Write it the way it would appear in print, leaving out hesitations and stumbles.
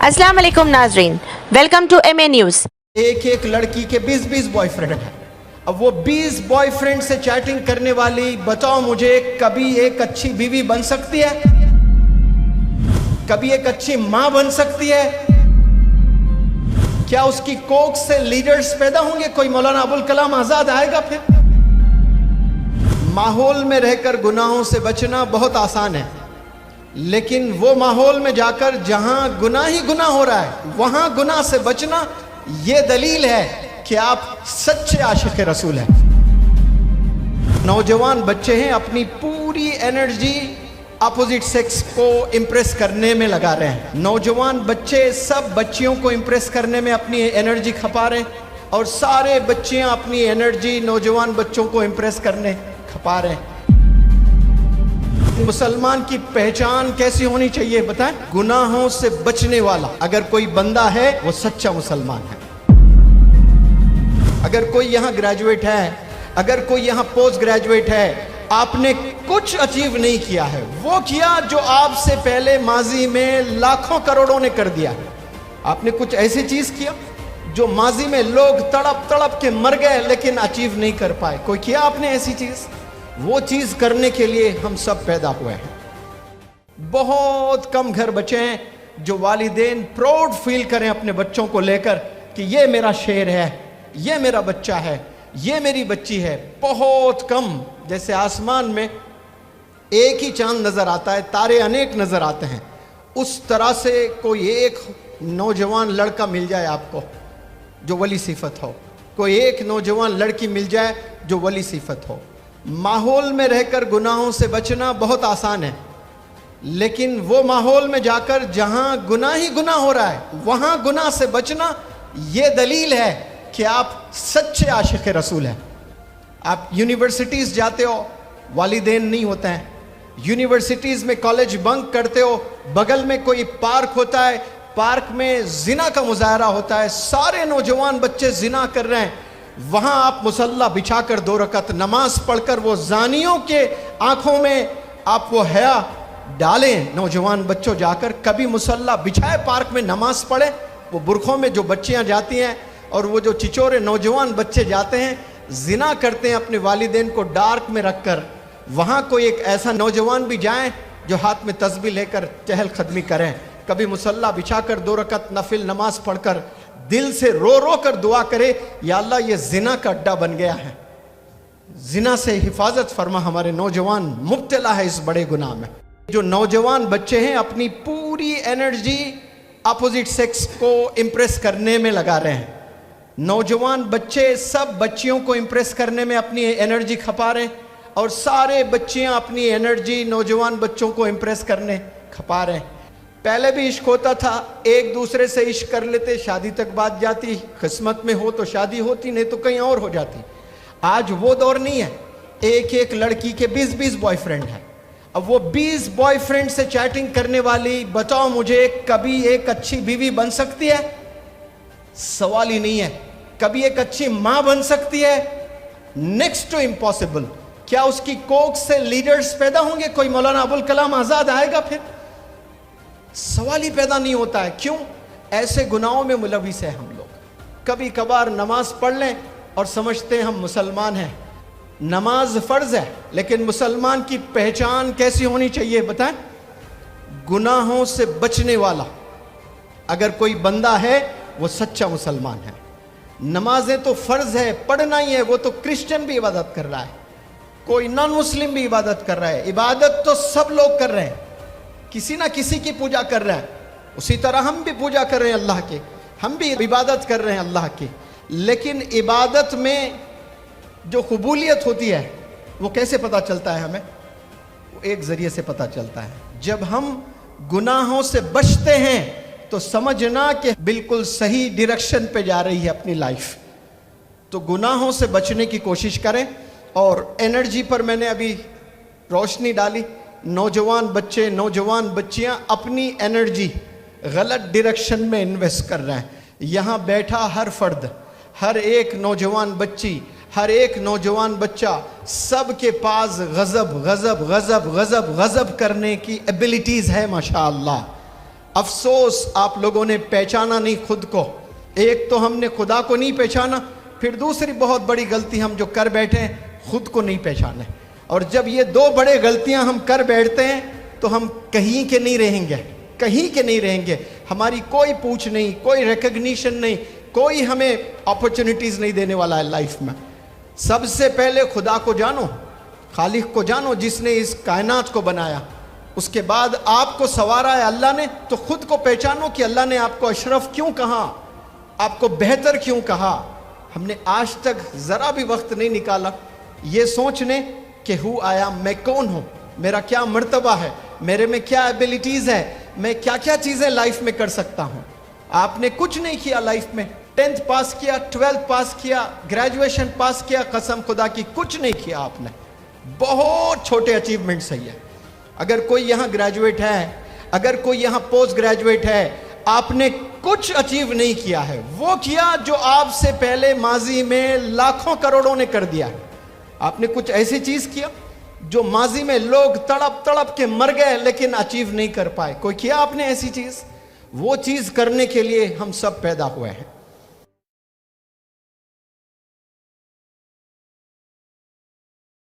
अस्सलाम वालेकुम नाजरीन, वेलकम टू MA न्यूज़। एक एक लड़की के 20-20 बॉयफ्रेंड हैं। अब वो 20 बॉयफ्रेंड से चैटिंग करने वाली, बताओ मुझे, कभी एक अच्छी बीवी बन सकती है? कभी एक अच्छी मां बन सकती है? क्या उसकी कोख से लीडर्स पैदा होंगे? कोई मौलाना अबुल कलाम आजाद आएगा? फिर माहौल में रहकर गुनाहों से बचना बहुत आसान है, लेकिन वो माहौल में जाकर जहां गुनाह ही गुनाह हो रहा है, वहां गुनाह से बचना, ये दलील है कि आप सच्चे आशिक रसूल हैं। नौजवान बच्चे हैं, अपनी पूरी एनर्जी अपोजिट सेक्स को इंप्रेस करने में लगा रहे हैं। नौजवान बच्चे सब बच्चियों को इंप्रेस करने में अपनी एनर्जी खपा रहे हैं, और सारे बच्चियां अपनी एनर्जी नौजवान बच्चों को इंप्रेस करने खपा रहे हैं। मुसलमान की पहचान कैसी होनी चाहिए बताएं? गुनाहों से बचने वाला। अगर कोई बंदा है वो सच्चा मुसलमान है। अगर कोई यहाँ ग्रेजुएट है, अगर कोई यहाँ पोस्ट ग्रेजुएट है, आपने कुछ अचीव नहीं किया है, वो किया जो आपसे पहले माजी में लाखों करोड़ों ने कर दिया है। आपने कुछ ऐसी चीज किया जो माजी में लोग तड़प तड़प के मर गए लेकिन अचीव नहीं कर पाए। कोई किया आपने ऐसी चीज? वो चीज करने के लिए हम सब पैदा हुए हैं। बहुत कम घर बचे हैं जो वालिदैन प्राउड फील करें अपने बच्चों को लेकर कि ये मेरा शेर है, ये मेरा बच्चा है, ये मेरी बच्ची है। बहुत कम। जैसे आसमान में एक ही चांद नजर आता है, तारे अनेक नजर आते हैं, उस तरह से कोई एक नौजवान लड़का मिल जाए आपको जो वली सिफत हो, कोई एक नौजवान लड़की मिल जाए जो वली सिफत हो। माहौल में रहकर गुनाहों से बचना बहुत आसान है, लेकिन वो माहौल में जाकर जहां गुनाह ही गुनाह हो रहा है, वहां गुनाह से बचना, ये दलील है कि आप सच्चे आशिक रसूल हैं। आप यूनिवर्सिटीज जाते हो, वालिदैन नहीं होते हैं। यूनिवर्सिटीज में कॉलेज बंक करते हो, बगल में कोई पार्क होता है, पार्क में जिना का मुजाहरा होता है, सारे नौजवान बच्चे जिना कर रहे हैं। वहां आप मुसल्ला बिछाकर 2 रकात नमाज पढ़कर वो जानियों के आंखों में आप वो हया डालें। नौजवान बच्चों जाकर कभी मुसल्ला बिछाए पार्क में नमाज पढ़े। वो बुरखों में जो बच्चियां जाती हैं और वो जो चिचोरे नौजवान बच्चे जाते हैं, जिना करते हैं अपने वालिदैन को डार्क में रखकर, वहां कोई एक ऐसा नौजवान भी जाए जो हाथ में तस्बीह लेकर चहल कदमी करें। कभी मुसल्ला बिछाकर 2 रकात नफिल नमाज पढ़कर दिल से रो रो कर दुआ करे, या अल्लाह ये जिना का अड्डा बन गया है, जिना से हिफाजत फरमा, हमारे नौजवान मुब्तला है इस बड़े गुनाह में। जो नौजवान बच्चे हैं अपनी पूरी एनर्जी अपोजिट सेक्स को इंप्रेस करने में लगा रहे हैं। नौजवान बच्चे सब बच्चियों को इंप्रेस करने में अपनी एनर्जी खपा रहे हैं, और सारे बच्चियां अपनी एनर्जी नौजवान बच्चों को इंप्रेस करने खपा रहे हैं। पहले भी इश्क होता था, एक दूसरे से इश्क कर लेते, शादी तक बात जाती, किस्मत में हो तो शादी होती, नहीं तो कहीं और हो जाती। आज वो दौर नहीं है। एक एक लड़की के 20-20 बॉयफ्रेंड हैं। अब वो 20 बॉयफ्रेंड से चैटिंग करने वाली, बताओ मुझे, कभी एक अच्छी बीवी बन सकती है? सवाल ही नहीं है। कभी एक अच्छी मां बन सकती है? Next to impossible. क्या उसकी कोख से लीडर्स पैदा होंगे? कोई मौलाना अबुल कलाम आजाद आएगा? फिर सवाल ही पैदा नहीं होता है। क्यों? ऐसे गुनाहों में मुलविस है हम लोग। कभी कभार नमाज पढ़ लें और समझते हैं हम मुसलमान हैं। नमाज फर्ज है, लेकिन मुसलमान की पहचान कैसी होनी चाहिए बताएं? गुनाहों से बचने वाला। अगर कोई बंदा है वो सच्चा मुसलमान है। नमाजें तो फर्ज है, पढ़ना ही है। वो तो क्रिश्चियन भी इबादत कर रहा है, कोई नॉन मुस्लिम भी इबादत कर रहा है। इबादत तो सब लोग कर रहे हैं, किसी ना किसी की पूजा कर रहे हैं। उसी तरह हम भी पूजा कर रहे हैं अल्लाह के, हम भी इबादत कर रहे हैं अल्लाह की। लेकिन इबादत में जो कबूलियत होती है वो कैसे पता चलता है हमें? वो एक ज़रिए से पता चलता है, जब हम गुनाहों से बचते हैं तो समझना कि बिल्कुल सही डायरेक्शन पे जा रही है अपनी लाइफ। तो गुनाहों से बचने की कोशिश करें। और एनर्जी पर मैंने अभी रोशनी डाली। नौजवान बच्चे, नौजवान बच्चियां अपनी एनर्जी गलत डायरेक्शन में इन्वेस्ट कर रहे हैं। यहाँ बैठा हर फर्द, हर एक नौजवान बच्ची, हर एक नौजवान बच्चा, सब के पास गज़ब गज़ब गज़ब गज़ब गज़ब करने की एबिलिटीज़ है माशाअल्लाह। افسوس آپ لوگوں نے پہچانا نہیں خود کو. ایک تو ہم نے خدا کو نہیں پہچانا, پھر دوسری بہت بڑی غلطی ہم جو کر بیٹھے ہیں خود کو نہیں پہچانے. اور جب یہ دو بڑے غلطیاں ہم کر بیٹھتے ہیں تو ہم کہیں کے نہیں رہیں گے, کہیں کے نہیں رہیں گے. ہماری کوئی پوچھ نہیں, کوئی ریکگنیشن نہیں, کوئی ہمیں اپرچونٹیز نہیں دینے والا ہے لائف میں. سب سے پہلے خدا کو جانو, خالق کو جانو جس نے اس کائنات کو بنایا. اس کے بعد آپ کو سنوارا ہے اللہ نے, تو خود کو پہچانو کہ اللہ نے آپ کو اشرف کیوں کہا, آپ کو بہتر کیوں کہا. ہم نے آج تک ذرا بھی وقت نہیں نکالا یہ سوچنے کہ ہو آیا, میں کون ہوں, میرا کیا مرتبہ ہے, میرے میں کیا ایبیلٹیز ہے, میں کیا کیا چیزیں لائف میں کر سکتا ہوں. آپ نے کچھ نہیں کیا لائف میں. 10th پاس کیا, 12th پاس کیا, گریجویشن پاس کیا, قسم خدا کی کچھ نہیں کیا آپ نے. بہت چھوٹے اچیومنٹس ہے یہ. اگر کوئی یہاں گریجویٹ ہے, اگر کوئی یہاں پوسٹ گریجویٹ ہے, آپ نے کچھ اچیو نہیں کیا ہے. وہ کیا جو آپ سے پہلے ماضی میں لاکھوں کروڑوں نے کر دیا ہے. آپ نے کچھ ایسی چیز کیا جو ماضی میں لوگ تڑپ تڑپ کے مر گئے لیکن اچیو نہیں کر پائے. کوئی کیا آپ نے ایسی چیز؟ وہ چیز کرنے کے لیے ہم سب پیدا ہوئے ہیں.